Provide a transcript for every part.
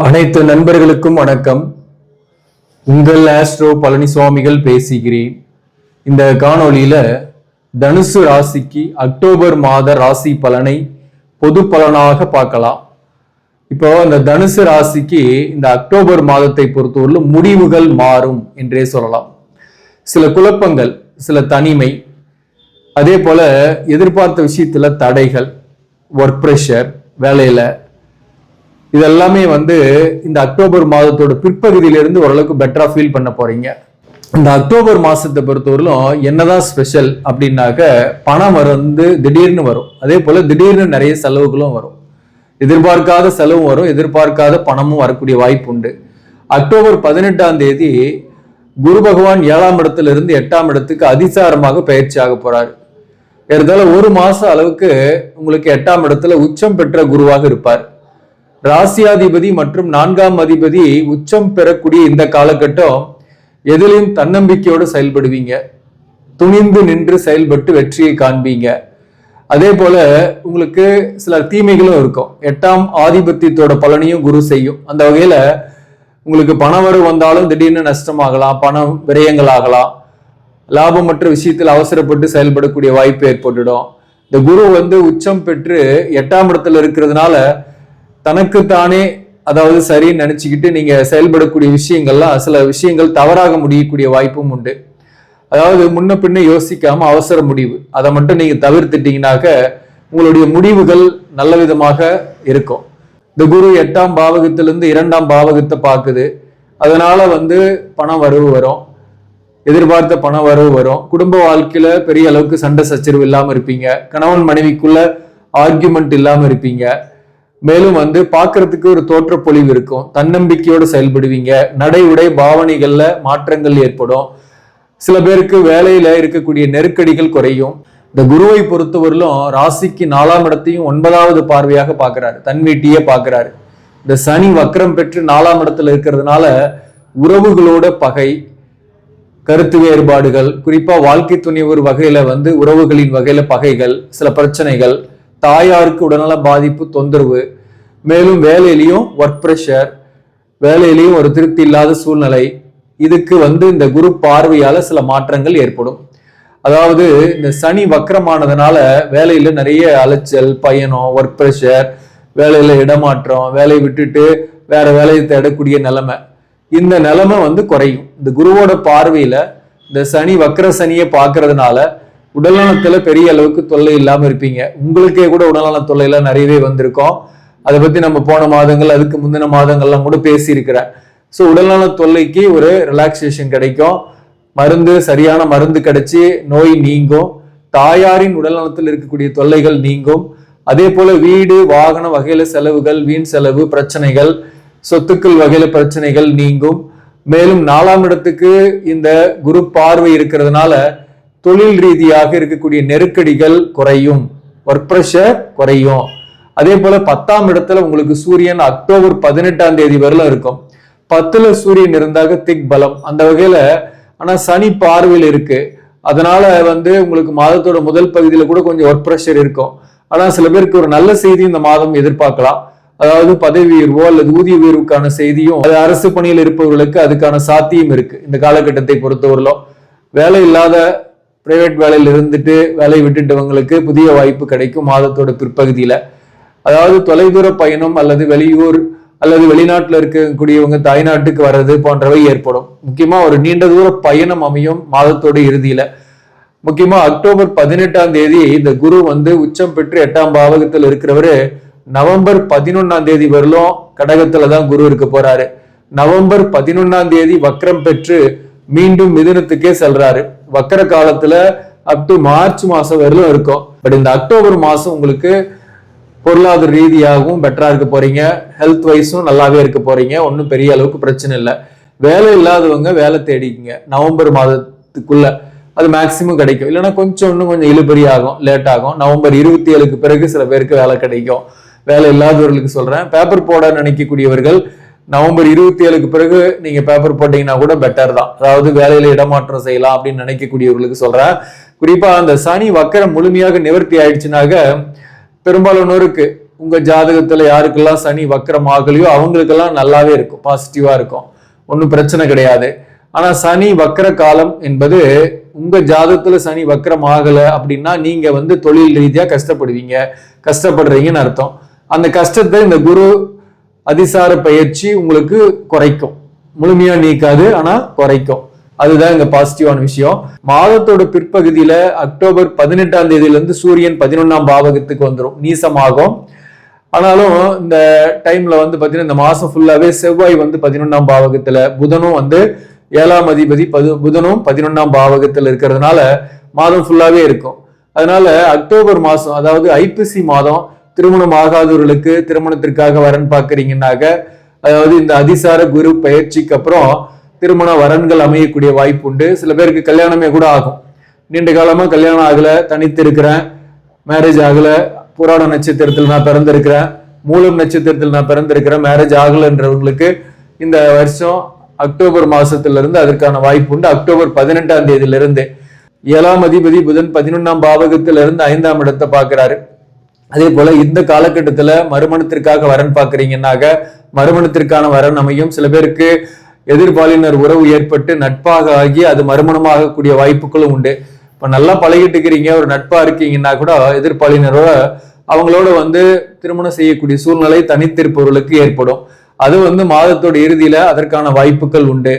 அனைத்து நண்பர்களுக்கும் வணக்கம். உங்கள் ஆஸ்ட்ரோ பழனிசுவாமிகள் பேசுகிறேன். இந்த காணொளியில தனுசு ராசிக்கு அக்டோபர் மாத ராசி பலனை பொது பலனாக பார்க்கலாம். இப்போ இந்த தனுசு ராசிக்கு இந்த அக்டோபர் மாதத்தை பொறுத்தவரை முடிவுகள் மாறும் என்றே சொல்லலாம். சில குழப்பங்கள், சில தனிமை, அதே போல எதிர்பார்த்த விஷயத்துல தடைகள், ஒர்க் ப்ரெஷர், வேலையில இதெல்லாமே இந்த அக்டோபர் மாதத்தோட பிற்பகுதியிலிருந்து ஓரளவுக்கு பெட்டரா ஃபீல் பண்ண போறீங்க. இந்த அக்டோபர் மாசத்தை பொறுத்தவரையிலும் என்னதான் ஸ்பெஷல் அப்படின்னாக்க, பணம் திடீர்னு வரும். அதே போல திடீர்னு நிறைய செலவுகளும் வரும். எதிர்பார்க்காத செலவும் வரும், எதிர்பார்க்காத பணமும் வரக்கூடிய வாய்ப்பு உண்டு. அக்டோபர் 18ஆம் தேதி குரு பகவான் 7ஆம் இடத்திலிருந்து 8ஆம் இடத்துக்கு அதிசாரமாக பயிற்சி ஆக போறாரு. ஏறத்தாழ ஒரு மாசம் அளவுக்கு உங்களுக்கு 8ஆம் இடத்துல உச்சம் பெற்ற குருவாக இருப்பார். ராசியாதிபதி மற்றும் 4ஆம் அதிபதி உச்சம் பெறக்கூடிய இந்த காலகட்டம் எதிலையும் தன்னம்பிக்கையோடு செயல்படுவீங்க. துணிந்து நின்று செயல்பட்டு வெற்றியை காண்பீங்க. அதே போல உங்களுக்கு சில தீமைகளும் இருக்கும். 8ஆம் ஆதிபத்தியத்தோட பலனையும் குரு செய்யும். அந்த வகையில உங்களுக்கு பணவரவு வந்தாலும் திடீர்னு நஷ்டமாகலாம், பணம் விரயங்கள் ஆகலாம், லாபமற்ற விஷயத்தில் அவசரப்பட்டு செயல்படக்கூடிய வாய்ப்பு ஏற்பட்டுடும். இந்த குரு உச்சம் பெற்று 8ஆம் இடத்துல இருக்கிறதுனால தனக்குத்தானே, அதாவது சரின்னு நினைச்சுக்கிட்டு நீங்க செயல்படக்கூடிய விஷயங்கள்லாம் சில விஷயங்கள் தவறாக முடியக்கூடிய வாய்ப்பும் உண்டு. அதாவது முன்ன பின்ன யோசிக்காம அவசர முடிவு, அதை மட்டும் நீங்க தவிர்த்துட்டீங்கன்னாக்க உங்களுடைய முடிவுகள் நல்ல விதமாக இருக்கும். இந்த குரு 8ஆம் பாவகத்திலிருந்து 2ஆம் பாவகத்தை பார்க்குது. அதனால பணம் வரவு வரும், எதிர்பார்த்த பண வரவு வரும். குடும்ப வாழ்க்கையில பெரிய அளவுக்கு சண்டை சச்சரவு இல்லாம இருப்பீங்க. கணவன் மனைவிக்குள்ள ஆர்கியூமெண்ட் இல்லாம இருப்பீங்க. மேலும் பார்க்கறதுக்கு ஒரு தோற்ற பொலிவு இருக்கும். தன்னம்பிக்கையோடு செயல்படுவீங்க. நடை உடை பாவனைகள்ல மாற்றங்கள் ஏற்படும். சில பேருக்கு வேலையில இருக்கக்கூடிய நெருக்கடிகள் குறையும். இந்த குருவை பொறுத்தவரையிலும் ராசிக்கு 4ஆம் இடத்தையும் 9வது பார்வையாக பார்க்கிறாரு, தன் வீட்டையே பார்க்கிறாரு. இந்த சனி வக்ரம் பெற்று 4ஆம் இடத்துல இருக்கிறதுனால உறவுகளோட பகை, கருத்து வேறுபாடுகள், குறிப்பா வாழ்க்கை துணைவர் வகையில உறவுகளின் வகையில பகைகள், சில பிரச்சனைகள், தாயாருக்கு உடல்நல பாதிப்பு, தொந்தரவு, மேலும் வேலையிலையும் ஒர்க் ப்ரெஷர், வேலையிலையும் ஒரு திருப்தி இல்லாத சூழ்நிலை, இதுக்கு இந்த குரு பார்வையால சில மாற்றங்கள் ஏற்படும். அதாவது இந்த சனி வக்கரமானதுனால வேலையில நிறைய அலைச்சல், பயணம், ஒர்க் ப்ரெஷர், வேலையில இடமாற்றம், வேலையை விட்டுட்டு வேற வேலையை தேடக்கூடிய நிலைமை, இந்த நிலைமை குறையும். இந்த குருவோட பார்வையில இந்த சனி வக்கர சனியை பார்க்கறதுனால உடல்நலத்துல பெரிய அளவுக்கு தொல்லை இல்லாம இருப்பீங்க. உங்களுக்கே கூட உடல்நல தொல்லையெல்லாம் நிறையவே வந்திருக்கும். அதை பத்தி நம்ம போன மாதங்கள், அதுக்கு முந்தின மாதங்கள்லாம் கூட பேசி இருக்கிறேன். ஸோ உடல்நல தொல்லைக்கு ஒரு ரிலாக்ஸேஷன் கிடைக்கும். சரியான மருந்து கிடைச்சி நோய் நீங்கும். தாயாரின் உடல்நலத்தில் இருக்கக்கூடிய தொல்லைகள் நீங்கும். அதே போல வீடு வாகன வகையில செலவுகள், வீண் செலவு, பிரச்சனைகள், சொத்துக்கள் வகையில பிரச்சனைகள் நீங்கும். மேலும் 4ஆம் இடத்துக்கு இந்த குரு பார்வை இருக்கிறதுனால தொழில் ரீதியாக இருக்கக்கூடிய நெருக்கடிகள் குறையும், ஒர்க் ப்ரெஷர் குறையும். அதே போல 10ஆம் இடத்துல உங்களுக்கு சூரியன் அக்டோபர் 18ஆம் தேதி வரல இருக்கும். 10ல சூரியன் இருந்தாக திக் பலம். அந்த வகையில ஆனா சனி பார்வையில் இருக்கு. அதனால உங்களுக்கு மாதத்தோட முதல் பகுதியில கூட கொஞ்சம் ஒர்க் ப்ரெஷர் இருக்கும். ஆனா சில பேருக்கு ஒரு நல்ல செய்தி இந்த மாதம் எதிர்பார்க்கலாம். அதாவது பதவி உயர்வோ அல்லது ஊதிய உயர்வுக்கான செய்தியும், அது அரசு பணியில் இருப்பவர்களுக்கு அதுக்கான சாத்தியம் இருக்கு. இந்த காலகட்டத்தை பொறுத்தவரையிலும் வேலை இல்லாத, பிரைவேட் வேலையில் இருந்துட்டு வேலையை விட்டுட்டவங்களுக்கு புதிய வாய்ப்பு கிடைக்கும் மாதத்தோட பிற்பகுதியில. அதாவது தொலைதூர பயணம் அல்லது வெளியூர் அல்லது வெளிநாட்டுல இருக்கக்கூடியவங்க தாய்நாட்டுக்கு வர்றது போன்றவை ஏற்படும். முக்கியமா ஒரு நீண்ட தூர பயணம் அமையும் மாதத்தோட இறுதியில. முக்கியமா அக்டோபர் 18ஆம் தேதி இந்த குரு உச்சம் பெற்று 8ஆம் பாவகத்தில் இருக்கிறவரு நவம்பர் 11ஆம் தேதி வரலும் கடகத்துலதான் குரு இருக்க போறாரு. நவம்பர் 11ஆம் தேதி வக்ரம் பெற்று மீண்டும் மிதுனத்துக்கே செல்றாரு. வக்கர காலத்துல அப் டு மார்ச் மாசம் வரலும் இருக்கும். பட் இந்த அக்டோபர் மாசம் உங்களுக்கு பொருளாதார ரீதியாகவும் பெட்டரா இருக்க போறீங்க. ஹெல்த் வைஸும் நல்லாவே இருக்க போறீங்க. ஒன்றும் பெரிய அளவுக்கு பிரச்சனை இல்லை. வேலை இல்லாதவங்க வேலை தேடிக்குங்க. நவம்பர் மாதத்துக்குள்ள அது மேக்சிமம் கிடைக்கும். இல்லைன்னா இன்னும் கொஞ்சம் இழுபறி ஆகும், லேட் ஆகும். நவம்பர் 27க்கு பிறகு சில பேருக்கு வேலை கிடைக்கும். வேலை இல்லாதவர்களுக்கு சொல்றேன். பேப்பர் போட நினைக்கக்கூடியவர்கள் நவம்பர் 27க்கு பிறகு நீங்க பேப்பர் போட்டீங்கன்னா கூட பெட்டர் தான். அதாவது வேலையில இடமாற்றம் செய்யலாம் அப்படின்னு நினைக்கக்கூடியவர்களுக்கு சொல்றேன். குறிப்பா அந்த சனி வக்கரம் முழுமையாக நிவர்த்தி ஆயிடுச்சுனாக்க பெரும்பாலானோருக்கு உங்க ஜாதகத்துல யாருக்கெல்லாம் சனி வக்கரம் ஆகலையோ அவங்களுக்கெல்லாம் நல்லாவே இருக்கும், பாசிட்டிவா இருக்கும், ஒன்றும் பிரச்சனை கிடையாது. ஆனா சனி வக்கர காலம் என்பது உங்க ஜாதகத்துல சனி வக்கரம் ஆகல அப்படின்னா நீங்க வந்து தொழில் ரீதியா கஷ்டப்படுறீங்கன்னு அர்த்தம். அந்த கஷ்டத்தை இந்த குரு அதிசார பயிற்சி உங்களுக்கு குறைக்கும், முழுமையா நீக்காது ஆனா குறைக்கும். அதுதான் இங்க பாசிட்டிவான விஷயம். மாதத்தோட பிற்பகுதியில அக்டோபர் 18ஆம் தேதியிலிருந்து சூரியன் 11ஆம் பாவகத்துக்கு வந்துடும், நீசமாகும். ஆனாலும் இந்த டைம்ல வந்து பாத்தீங்கன்னா இந்த மாசம் ஃபுல்லாவே செவ்வாய் வந்து 11ஆம் பாவகத்துல, புதனும் வந்து 7ஆம் அதிபதி புதனும் 11ஆம் பாவகத்துல இருக்கிறதுனால மாதம் ஃபுல்லாவே இருக்கும். அதனால அக்டோபர் மாசம், அதாவது ஐப்பசி மாதம் திருமணம் ஆகாதவர்களுக்கு திருமணத்திற்காக வரன் பார்க்கறீங்கன்னாக்க, அதாவது இந்த அதிசார குரு பயிற்சிக்கு அப்புறம் திருமண வரன்கள் அமையக்கூடிய வாய்ப்பு உண்டு. சில பேருக்கு கல்யாணமே கூட ஆகும். நீண்ட காலமா கல்யாணம் ஆகல, தனித்து இருக்கிறேன், மேரேஜ் ஆகல, புராட நட்சத்திரத்தில் நான் பிறந்திருக்கிறேன், மூலம் நட்சத்திரத்தில் நான் பிறந்திருக்கிறேன், மேரேஜ் ஆகலன்றவங்களுக்கு இந்த வருஷம் அக்டோபர் மாசத்துல இருந்து அதற்கான வாய்ப்பு உண்டு. அக்டோபர் 18ஆம் தேதியிலிருந்து 7ஆம் அதிபதி புதன் 11ஆம் பாவகத்துல இருந்து 5ஆம் இடத்தை பார்க்கிறாரு. அதே போல இந்த காலகட்டத்துல மறுமணத்திற்காக வரன் பார்க்கறீங்கன்னாக்க மறுமணத்திற்கான வரன் அமையும். சில பேருக்கு எதிர்பாலினர் உறவு ஏற்பட்டு நட்பாக ஆகி அது மறுமணமாக கூடிய வாய்ப்புகளும் உண்டு. இப்ப நல்லா பழகிட்டு இருக்கிறீங்க, ஒரு நட்பா இருக்கீங்கன்னா கூட எதிர்பாலினரோட அவங்களோட வந்து திருமணம் செய்யக்கூடிய சூழ்நிலை தனித்திருப்பவர்களுக்கு ஏற்படும். அது வந்து மாதத்தோட இறுதியில அதற்கான வாய்ப்புகள் உண்டு.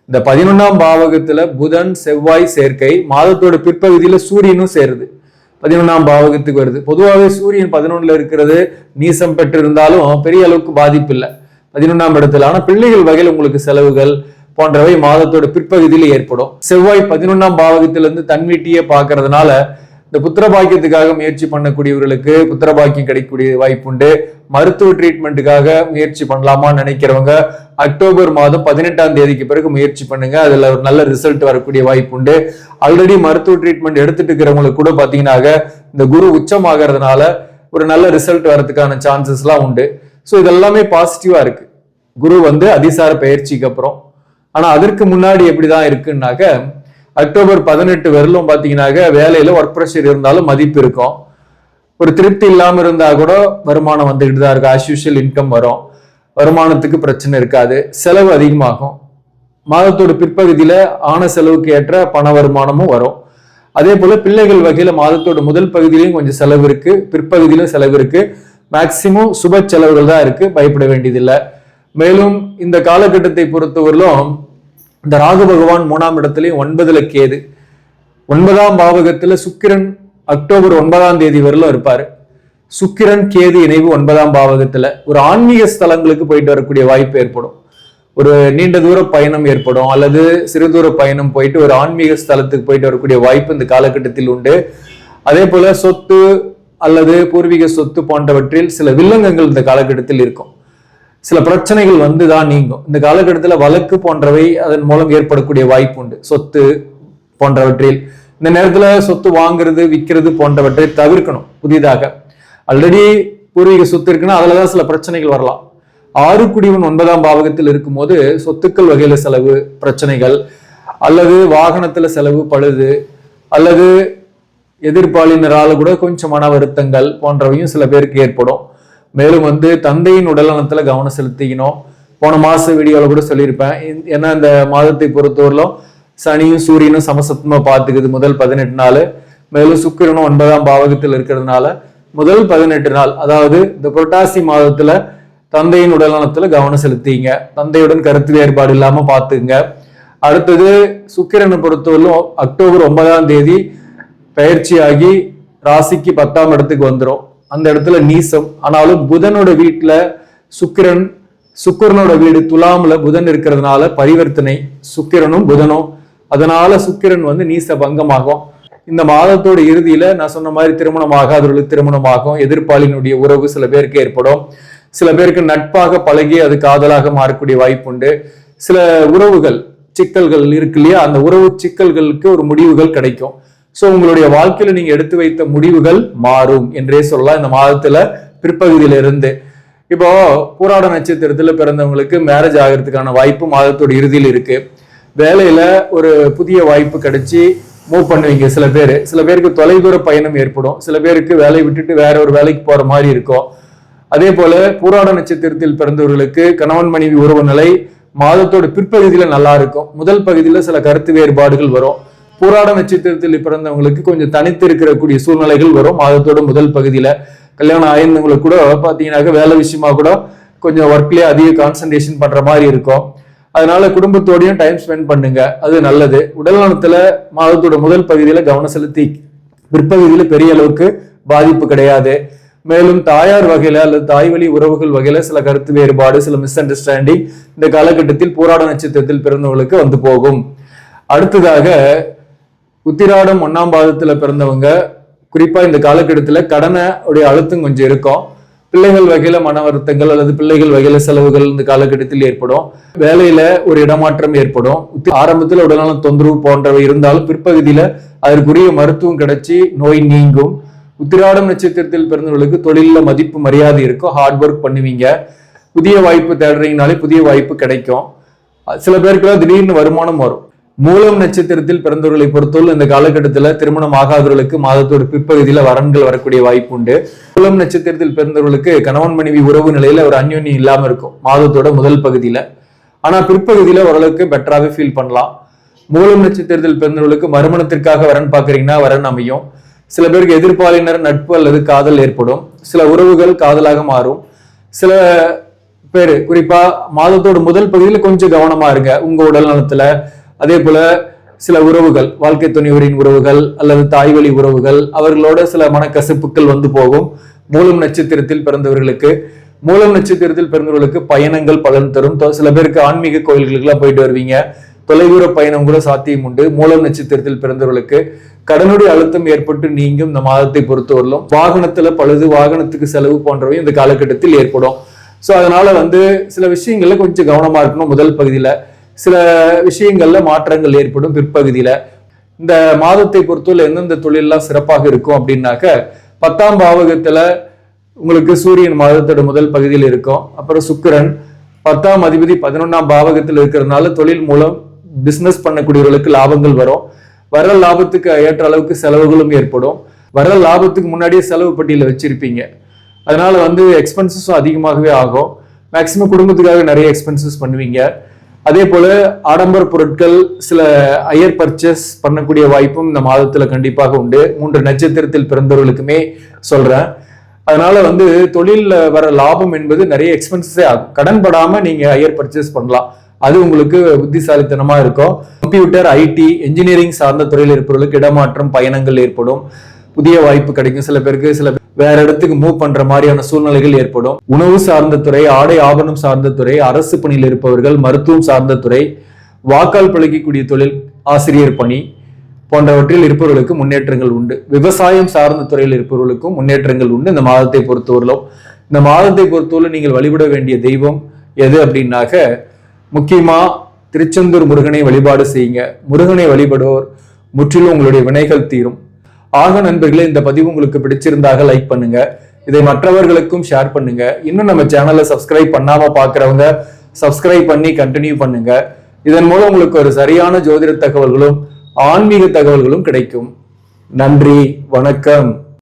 இந்த 11ஆம் பாவகத்துல புதன் செவ்வாய் சேர்க்கை, மாதத்தோட பிற்பகுதியில சூரியனும் சேருது, 11ஆம் பாவகத்துக்கு வருது. பொதுவாகவே சூரியன் 11ல இருக்கிறது நீசம் பெற்றிருந்தாலும் பெரிய அளவுக்கு பாதிப்பு இல்லை 11ஆம் இடத்துல. ஆனா பிள்ளைகள் வகையில் உங்களுக்கு செலவுகள் போன்றவை மாதத்தோட பிற்பகுதியில ஏற்படும். செவ்வாய் 11ஆம் பாவகத்திலிருந்து தன் வீட்டையே பார்க்கறதுனால இந்த புத்திர பாக்கியத்துக்காக முயற்சி பண்ணக்கூடியவர்களுக்கு புத்திர பாக்கியம் கிடைக்கக்கூடிய வாய்ப்புண்டு. மருத்துவ ட்ரீட்மெண்ட்டுக்காக முயற்சி பண்ணலாமான்னு நினைக்கிறவங்க அக்டோபர் மாதம் 18ஆம் தேதிக்கு பிறகு முயற்சி பண்ணுங்க, அதுல ஒரு நல்ல ரிசல்ட் வரக்கூடிய வாய்ப்புண்டு. ஆல்ரெடி மருத்துவ ட்ரீட்மெண்ட் எடுத்துட்டு இருக்கிறவங்களுக்கு கூட பாத்தீங்கன்னாக்க இந்த குரு உச்சமாகறதுனால ஒரு நல்ல ரிசல்ட் வரதுக்கான சான்சஸ் எல்லாம் உண்டு. ஸோ இதெல்லாமே பாசிட்டிவா இருக்கு குரு வந்து அதிசார பயிற்சிக்கு அப்புறம். ஆனா அதற்கு முன்னாடி எப்படிதான் இருக்குன்னாக்க அக்டோபர் 18 வரலும் பாத்தீங்கன்னாக்க வேலையில ஒர்க் ப்ரெஷர் இருந்தாலும் மதிப்பு இருக்கும், ஒரு திருப்தி இல்லாம இருந்தா கூட வருமானம் வந்துகிட்டு தான் இருக்கு, ஆஸ் யூஷுவல் இன்கம் வரும், வருமானத்துக்கு பிரச்சனை இருக்காது, செலவு அதிகமாகும். மாதத்தோட பிற்பகுதியில ஆன செலவுக்கு ஏற்ற பண வருமானமும் வரும். அதே போல பிள்ளைகள் வகையில மாதத்தோட முதல் பகுதியிலையும் கொஞ்சம் செலவு இருக்கு, பிற்பகுதியிலும் செலவு இருக்கு, மேக்சிமம் சுப செலவுகள் தான் இருக்கு, பயப்பட வேண்டியதில்லை. மேலும் இந்த காலகட்டத்தை பொறுத்தவரையிலும் இந்த ராகு பகவான் 3ஆம் இடத்துலயும் 9ல கேது, 9ஆம் பாவகத்துல சுக்கிரன் அக்டோபர் 9ஆம் தேதி வரலும் இருப்பாரு. சுக்கிரன் கேது இணைவு 9ஆம் பாவகத்துல ஒரு ஆன்மீக ஸ்தலங்களுக்கு போயிட்டு வரக்கூடிய வாய்ப்பு ஏற்படும், ஒரு நீண்ட தூர பயணம் ஏற்படும், அல்லது சிறு தூர பயணம் போயிட்டு ஒரு ஆன்மீக ஸ்தலத்துக்கு போயிட்டு வரக்கூடிய வாய்ப்பு இந்த காலகட்டத்தில் உண்டு. அதே போல சொத்து அல்லது பூர்வீக சொத்து போன்றவற்றில் சில வில்லங்கங்கள் இந்த காலகட்டத்தில் இருக்கும், சில பிரச்சனைகள் வந்துதான் நீங்கும். இந்த காலகட்டத்தில் வழக்கு போன்றவை அதன் மூலம் ஏற்படக்கூடிய வாய்ப்பு உண்டு. சொத்து போன்றவற்றில் இந்த நேரத்துல சொத்து வாங்குறது விற்கிறது போன்றவற்றை தவிர்க்கணும். புதிதாக ஆல்ரெடி பூர்வீக சொத்து இருக்குன்னா அதுலதான் சில பிரச்சனைகள் வரலாம். 6 குடிவன் 9ஆம் பாவகத்தில் இருக்கும்போது சொத்துக்கள் வகையில செலவு பிரச்சனைகள், அல்லது வாகனத்துல செலவு பழுது, அல்லது எதிர்பாலினரால கூட கொஞ்சம் மன வருத்தங்கள் போன்றவையும் சில பேருக்கு ஏற்படும். மேலும் வந்து தந்தையின் உடல்நலத்துல கவனம் செலுத்திக்கணும். போன மாச வீடியோல கூட சொல்லியிருப்பேன், ஏன்னா இந்த மாதத்தை பொறுத்தவரையிலும் சனியும் சூரியனும் சமசப்தமா பார்த்துக்குது முதல் 18 நாள். மேலும் சுக்கிரனும் 9ஆம் பாவகத்தில் இருக்கிறதுனால முதல் 18 நாள், அதாவது இந்த புரட்டாசி மாதத்துல தந்தையின் உடல்நலத்துல கவனம் செலுத்திங்க, தந்தையுடன் கருத்து வேறுபாடு இல்லாம பார்த்துங்க. அடுத்தது சுக்கிரனை பொறுத்தவரையிலும் அக்டோபர் 9ஆம் தேதி பயிற்சியாகி ராசிக்கு 10ஆம் இடத்துக்கு வந்துடும். அந்த இடத்துல நீசம். ஆனாலும் புதனோட வீட்டுல சுக்கிரனோட வீடு துலாம்ல புதன் இருக்கிறதுனால பரிவர்த்தனை சுக்கிரனும் புதனும், அதனால சுக்கிரன் வந்து நீச பங்கமாகும். இந்த மாதத்தோட இறுதியில நான் சொன்ன மாதிரி திருமணம் ஆகாதவர்களுக்கு திருமணமாகும், எதிர்ப்பாளினுடைய உறவு சில பேருக்கு ஏற்படும், சில பேருக்கு நட்பாக பழகி அது காதலாக மாறக்கூடிய வாய்ப்பு உண்டு. சில உறவுகள் சிக்கல்கள் இருக்கு இல்லையா, அந்த உறவு சிக்கல்களுக்கு ஒரு முடிவுகள் கிடைக்கும். சோ உங்களுடைய வாழ்க்கையில நீங்க எடுத்து வைத்த முடிவுகள் மாறும் என்றே சொல்லலாம் இந்த மாதத்துல பிற்பகுதியில இருந்து. இப்போ பூராட நட்சத்திரத்துல பிறந்தவங்களுக்கு மேரேஜ் ஆகிறதுக்கான வாய்ப்பு மாதத்தோட இறுதியில் இருக்கு. வேலையில ஒரு புதிய வாய்ப்பு கிடைச்சி மூவ் பண்ணுவீங்க. சில பேருக்கு தொலைதூர பயணம் ஏற்படும், சில பேருக்கு வேலையை விட்டுட்டு வேற ஒரு வேலைக்கு போற மாதிரி இருக்கும். அதே போல பூராட நட்சத்திரத்தில் பிறந்தவர்களுக்கு கணவன் மனைவி உறவு நிலை மாதத்தோட பிற்பகுதியில நல்லா இருக்கும். முதல் பகுதியில சில கருத்து வேறுபாடுகள் வரும். பூராட நட்சத்திரத்தில் பிறந்தவங்களுக்கு கொஞ்சம் தனித்து இருக்கக்கூடிய சூழ்நிலைகள் வரும் மாதத்தோட முதல் பகுதியில. கல்யாணம் ஆயிருந்தவங்களுக்கு கூட பாத்தீங்கன்னாக்க வேலை விஷயமா கூட கொஞ்சம் ஒர்க்லயே அதிக கான்சன்ட்ரேஷன் பண்ற மாதிரி இருக்கும். அதனால குடும்பத்தோடையும் டைம் ஸ்பெண்ட் பண்ணுங்க, அது நல்லது. உடல் நலத்துல மாதத்தோட முதல் பகுதியில கவனம் செலுத்தி பிற்பகுதியில பெரிய அளவுக்கு பாதிப்பு கிடையாது. மேலும் தாயார் வகையில அல்லது தாய் வழி உறவுகள் வகையில சில கருத்து வேறுபாடு, சில மிஸ் அண்டர்ஸ்டாண்டிங் இந்த காலகட்டத்தில் பூராட நட்சத்திரத்தில் பிறந்தவங்களுக்கு வந்து போகும். அடுத்ததாக உத்திராடம் 1ஆம் பாதத்துல பிறந்தவங்க குறிப்பா இந்த காலகட்டத்துல கடனை உடைய அழுத்தம் கொஞ்சம் இருக்கும். பிள்ளைகள் வகையில மன வருத்தங்கள் அல்லது பிள்ளைகள் வகையில செலவுகள் இந்த காலகட்டத்தில் ஏற்படும். வேலையில ஒரு இடமாற்றம் ஏற்படும். ஆரம்பத்துல உடல்நலம் தொந்தரவு போன்றவை இருந்தாலும் பிற்பகுதியில அதற்குரிய மருத்துவம் கிடைச்சி நோய் நீங்கும். உத்திராடம் நட்சத்திரத்தில் பிறந்தவர்களுக்கு தொழில மதிப்பு மரியாதை இருக்கும். ஹார்ட் ஒர்க் பண்ணுவீங்க. புதிய வாய்ப்பு தேடுறீங்கனாலே புதிய வாய்ப்பு கிடைக்கும். சில பேருக்கு திடீர்னு வருமானம் வரும். மூலம் நட்சத்திரத்தில் பிறந்தவர்களை பொறுத்தவரை இந்த காலகட்டத்தில் திருமணம் ஆகாதவர்களுக்கு மாதத்தோட பிற்பகுதியில வரன்கள் வரக்கூடிய வாய்ப்பு உண்டு. மூலம் நட்சத்திரத்தில் பிறந்தவர்களுக்கு கணவன் மனைவி உறவு நிலையில ஒரு அந்யோன்யம் இல்லாம இருக்கும் மாதத்தோட முதல் பகுதியில. ஆனா பிற்பகுதியில ஓரளவுக்கு பெட்டராகவே ஃபீல் பண்ணலாம். மூலம் நட்சத்திரத்தில் பிறந்தவர்களுக்கு மறுமணத்திற்காக வரன் பாக்குறீங்கன்னா வரன் அமையும். சில பேருக்கு எதிர்பாலினர் நட்பு அல்லது காதல் ஏற்படும். சில உறவுகள் காதலாக மாறும். சில பேரு குறிப்பா மாதத்தோட முதல் பகுதியில கொஞ்சம் கவனமா இருங்க உங்க உடல் நலத்துல. அதே போல சில உறவுகள், வாழ்க்கை துணைவரின் உறவுகள் அல்லது தாய்வழி உறவுகள், அவர்களோட சில மனக்கசப்புகள் வந்து போகும். மூலம் நட்சத்திரத்தில் பிறந்தவர்களுக்கு மூலம் நட்சத்திரத்தில் பிறந்தவர்களுக்கு பயணங்கள் பலன் தரும். சில பேருக்கு ஆன்மீக கோயில்களுக்கெல்லாம் போயிட்டு வருவீங்க. தொலைதூர பயணம் கூட சாத்தியம் உண்டு. மூலம் நட்சத்திரத்தில் பிறந்தவர்களுக்கு கடனுடைய அழுத்தம் ஏற்பட்டு நீங்கும். இந்த மாதத்தை பொறுத்தவரையிலும் வாகனத்துல பழுது, வாகனத்துக்கு செலவு போன்றவை இந்த காலகட்டத்தில் ஏற்படும். சோ அதனால சில விஷயங்கள்ல கொஞ்சம் கவனமா இருக்கணும் முதல் பகுதியில. சில விஷயங்கள்ல மாற்றங்கள் ஏற்படும் பிற்பகுதியில. இந்த மாதத்தை பொறுத்தவரை எந்தெந்த தொழிலெல்லாம் சிறப்பாக இருக்கும் அப்படின்னாக்க 10ஆம் பாவகத்துல உங்களுக்கு சூரியன் மாதத்தோட முதல் பகுதியில் இருக்கும். அப்புறம் சுக்கிரன் 10ஆம் அதிபதி 11ஆம் பாவகத்தில் இருக்கிறதுனால தொழில் மூலம் பிசினஸ் பண்ணக்கூடியவர்களுக்கு லாபங்கள் வரும். வர லாபத்துக்கு ஏற்ற அளவுக்கு செலவுகளும் ஏற்படும். வர லாபத்துக்கு முன்னாடியே செலவு பட்டியல வச்சிருப்பீங்க. அதனால எக்ஸ்பென்சஸும் அதிகமாகவே ஆகும். மேக்சிமம் குடும்பத்துக்காக நிறைய எக்ஸ்பென்சஸ் பண்ணுவீங்க. அதே போல ஆடம்பர பொருட்கள், சில ஹையர் பர்ச்சேஸ் பண்ணக்கூடிய வாய்ப்பும் இந்த மாதத்துல கண்டிப்பாக உண்டு. 3 நட்சத்திரத்தில் பிறந்தவர்களுக்குமே சொல்றேன். அதனால தொழில வர லாபம் என்பது நிறைய எக்ஸ்பென்சஸே ஆகும். கடன் படாம நீங்க ஹையர் பர்ச்சேஸ் பண்ணலாம். அது உங்களுக்கு புத்திசாலித்தனமா இருக்கும். கம்ப்யூட்டர், ஐடி, என்ஜினியரிங் சார்ந்த துறையில் இருப்பவர்களுக்கு இடமாற்றம், பயணங்கள் ஏற்படும். புதிய வாய்ப்பு கிடைக்கும். சில பேருக்கு சில வேற இடத்துக்கு மூவ் பண்ற மாதிரியான சூழ்நிலைகள் ஏற்படும். உணவு சார்ந்த துறை, ஆடை ஆபரணம் சார்ந்த துறை, அரசு பணியில் இருப்பவர்கள், மருத்துவம் சார்ந்த துறை, வாக்கால் பழகக்கூடிய தொழில், ஆசிரியர் பணி போன்றவற்றில் இருப்பவர்களுக்கு முன்னேற்றங்கள் உண்டு. விவசாயம் சார்ந்த துறையில் இருப்பவர்களுக்கும் முன்னேற்றங்கள் உண்டு இந்த மாதத்தை பொறுத்தவரையிலும். இந்த மாதத்தை பொறுத்தவரை நீங்கள் வழிபட வேண்டிய தெய்வம் எது அப்படின்னாக்க முக்கியமா திருச்செந்தூர் முருகனை வழிபாடு செய்யுங்க. முருகனை வழிபடுவோர் முற்றிலும் உங்களுடைய வினைகள் தீரும். ஆக நண்பர்களே, இந்த பதிவு உங்களுக்கு பிடிச்சிருந்தாக லைக் பண்ணுங்க. இதை மற்றவர்களுக்கும் ஷேர் பண்ணுங்க. இன்னும் நம்ம சேனலை சப்ஸ்கிரைப் பண்ணாம பாக்குறவங்க சப்ஸ்கிரைப் பண்ணி கண்டினியூ பண்ணுங்க. இதன் மூலம் உங்களுக்கு ஒரு சரியான ஜோதிட தகவல்களும் ஆன்மீக தகவல்களும் கிடைக்கும். நன்றி, வணக்கம்.